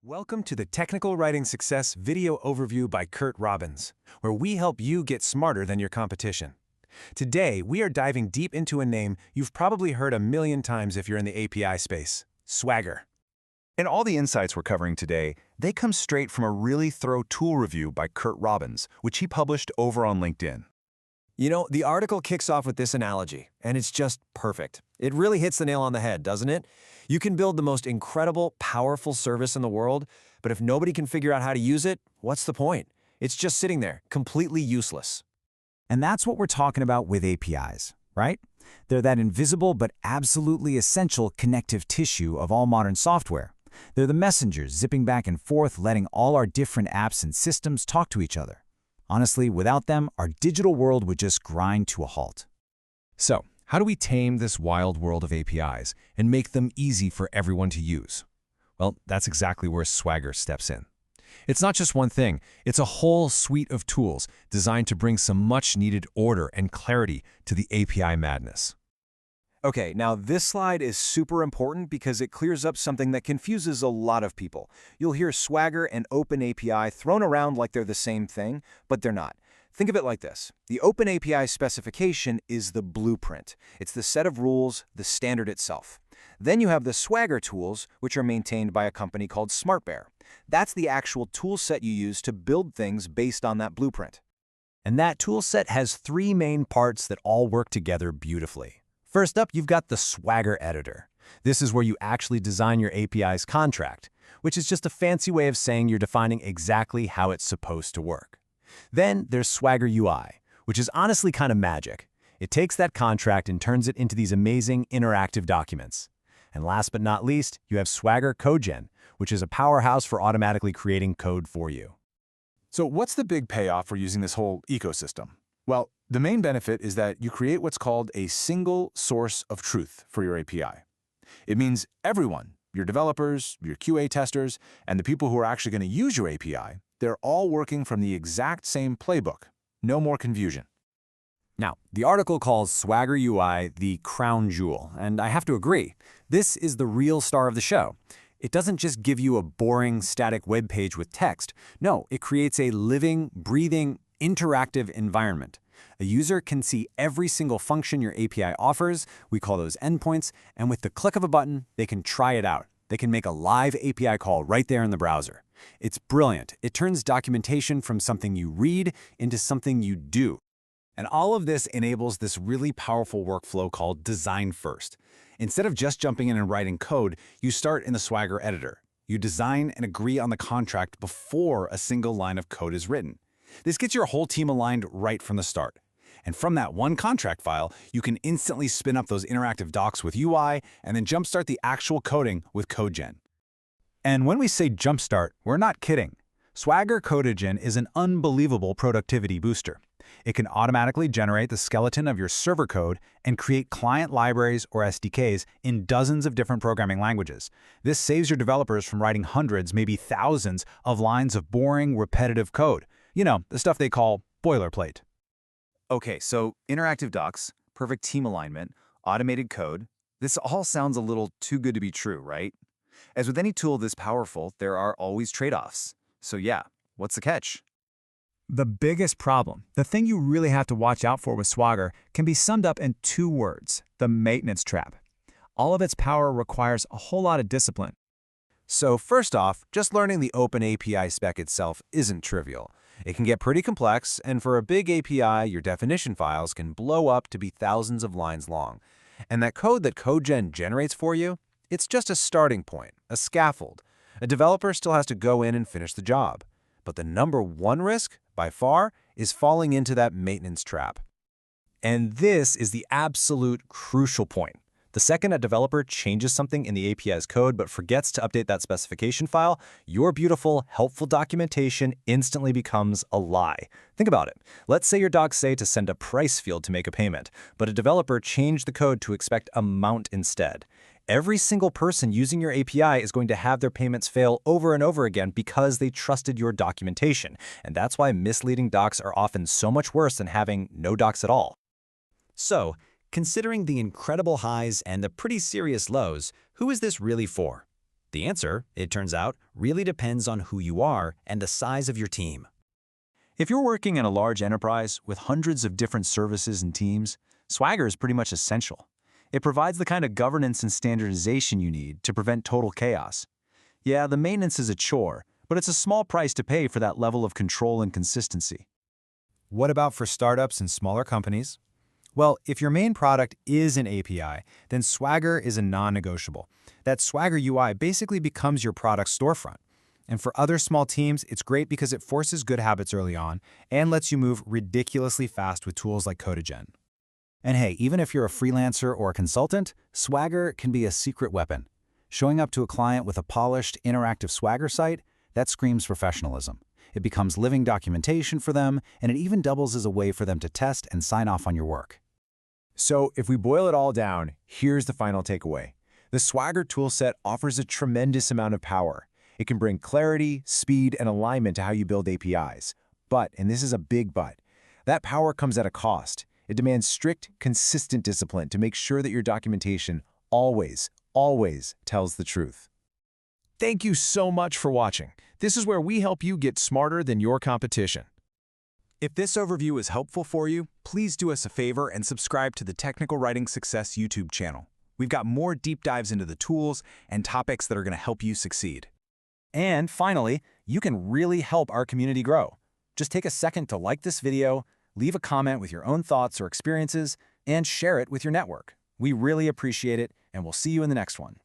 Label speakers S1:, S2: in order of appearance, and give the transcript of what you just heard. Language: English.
S1: Welcome to the Technical Writing Success Video Overview by Curt Robbins, where we help you get smarter than your competition. Today, we are diving deep into a name you've probably heard a million times if you're in the API space: Swagger.
S2: And all the insights we're covering today, they come straight from a really thorough tool review by Curt Robbins, which he published over on LinkedIn.
S3: You know, the article kicks off with this analogy, and it's just perfect. It really hits the nail on the head, doesn't it? You can build the most incredible, powerful service in the world, but if nobody can figure out how to use it, what's the point? It's just sitting there, completely useless.
S4: And that's what we're talking about with APIs, right? They're that invisible but absolutely essential connective tissue of all modern software. They're the messengers zipping back and forth, letting all our different apps and systems talk to each other. Honestly, without them, our digital world would just grind to a halt.
S5: So, how do we tame this wild world of APIs and make them easy for everyone to use? Well, that's exactly where Swagger steps in. It's not just one thing, it's a whole suite of tools designed to bring some much-needed order and clarity to the API madness.
S3: Okay, now this slide is super important because it clears up something that confuses a lot of people. You'll hear Swagger and OpenAPI thrown around like they're the same thing, but they're not. Think of it like this. The OpenAPI specification is the blueprint. It's the set of rules, the standard itself. Then you have the Swagger tools, which are maintained by a company called SmartBear. That's the actual tool set you use to build things based on that blueprint.
S4: And that tool set has three main parts that all work together beautifully. First up, you've got the Swagger editor. This is where you actually design your API's contract, which is just a fancy way of saying you're defining exactly how it's supposed to work. Then there's Swagger UI, which is honestly kind of magic. It takes that contract and turns it into these amazing interactive documents. And last but not least, you have Swagger CodeGen, which is a powerhouse for automatically creating code for you.
S2: So what's the big payoff for using this whole ecosystem? Well, the main benefit is that you create what's called a single source of truth for your API. It means everyone, your developers, your QA testers, and the people who are actually going to use your API, they're all working from the exact same playbook. No more confusion.
S4: Now, the article calls Swagger UI the crown jewel, and I have to agree. This is the real star of the show. It doesn't just give you a boring, static web page with text. No, it creates a living, breathing, interactive environment. A user can see every single function your API offers, we call those endpoints, and with the click of a button, they can try it out. They can make a live API call right there in the browser. It's brilliant. It turns documentation from something you read into something you do. And all of this enables this really powerful workflow called Design First. Instead of just jumping in and writing code, you start in the Swagger editor. You design and agree on the contract before a single line of code is written. This gets your whole team aligned right from the start. And from that one contract file, you can instantly spin up those interactive docs with UI and then jumpstart the actual coding with CodeGen. And when we say jumpstart, we're not kidding. Swagger CodeGen is an unbelievable productivity booster. It can automatically generate the skeleton of your server code and create client libraries or SDKs in dozens of different programming languages. This saves your developers from writing hundreds, maybe thousands, of lines of boring, repetitive code. You know, the stuff they call boilerplate.
S3: Okay, so interactive docs, perfect team alignment, automated code. This all sounds a little too good to be true, right? As with any tool this powerful, there are always trade-offs. So yeah, what's the catch?
S4: The biggest problem, the thing you really have to watch out for with Swagger, can be summed up in two words: the maintenance trap. All of its power requires a whole lot of discipline.
S1: So first off, just learning the OpenAPI spec itself isn't trivial. It can get pretty complex, and for a big API, your definition files can blow up to be thousands of lines long. And that code that CodeGen generates for you, it's just a starting point, a scaffold. A developer still has to go in and finish the job. But the number one risk, by far, is falling into that maintenance trap. And this is the absolute crucial point. The second a developer changes something in the API's code but forgets to update that specification file, your beautiful, helpful documentation instantly becomes a lie. Think about it. Let's say your docs say to send a price field to make a payment, but a developer changed the code to expect amount instead. Every single person using your API is going to have their payments fail over and over again because they trusted your documentation. And that's why misleading docs are often so much worse than having no docs at all. So, considering the incredible highs and the pretty serious lows, who is this really for?
S6: The answer, it turns out, really depends on who you are and the size of your team.
S1: If you're working in a large enterprise with hundreds of different services and teams, Swagger is pretty much essential. It provides the kind of governance and standardization you need to prevent total chaos. Yeah, the maintenance is a chore, but it's a small price to pay for that level of control and consistency.
S3: What about for startups and smaller companies? Well, if your main product is an API, then Swagger is a non-negotiable. That Swagger UI basically becomes your product storefront. And for other small teams, it's great because it forces good habits early on and lets you move ridiculously fast with tools like Codagen. And hey, even if you're a freelancer or a consultant, Swagger can be a secret weapon. Showing up to a client with a polished, interactive Swagger site, that screams professionalism. It becomes living documentation for them, and it even doubles as a way for them to test and sign off on your work.
S1: So if we boil it all down, here's the final takeaway. The Swagger toolset offers a tremendous amount of power. It can bring clarity, speed, and alignment to how you build APIs. But, and this is a big but, that power comes at a cost. It demands strict, consistent discipline to make sure that your documentation always tells the truth. Thank you so much for watching. This is where we help you get smarter than your competition.
S3: If this overview is helpful for you, please do us a favor and subscribe to the Technical Writing Success YouTube channel. We've got more deep dives into the tools and topics that are going to help you succeed. And finally, you can really help our community grow. Just take a second to like this video, leave a comment with your own thoughts or experiences, and share it with your network. We really appreciate it, and we'll see you in the next one.